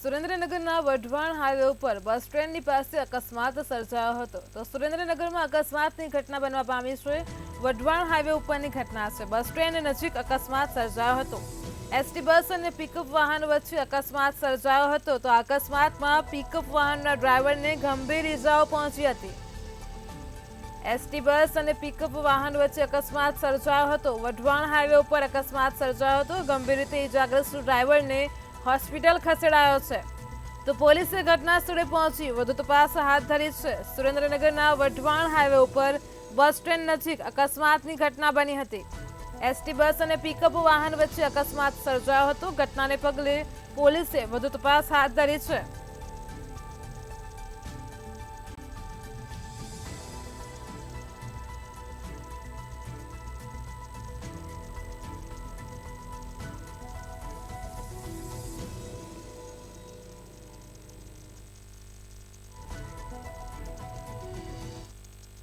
સુરેન્દ્રનગરના વઢવાણ હાઈવે ઉપર બસ સ્ટેન્ડની પાસે અકસ્માત સર્જાયો હતો। તો સુરેન્દ્રનગરમાં અકસ્માતની ઘટના બનવા પામી છે। વઢવાણ હાઈવે ઉપરની ઘટના છે। બસ સ્ટેન્ડ નજીક અકસ્માત સર્જાયો હતો। એસટી બસ અને પિકઅપ વાહન વચ્ચે અકસ્માત સર્જાયો હતો। તો અકસ્માતમાં પિકઅપ વાહનના ડ્રાઈવરને ગંભીર ઇજાઓ પહોંચી હતી। એસટી બસ અને પિકઅપ વાહન વચ્ચે અકસ્માત સર્જાયો હતો। વઢવાણ હાઈવે ઉપર અકસ્માત સર્જાયો હતો। ગંભીર રીતે ઇજાગ્રસ્ત ડ્રાઈવરને હોસ્પિટલ ખસેડાયો છે। તો પોલીસે ઘટના સ્થળે પહોંચી વધુ તપાસ હાથ ધરી છે। સુરેન્દ્રનગરના વઢવાણ હાઈવે ઉપર બસ સ્ટેન્ડ નજીક અકસ્માતની ઘટના બની હતી। એસટી બસ અને પિકઅપ વાહન વચ્ચે અકસ્માત સર્જાયો હતો। ઘટનાને પગલે પોલીસે વધુ તપાસ હાથ ધરી છે।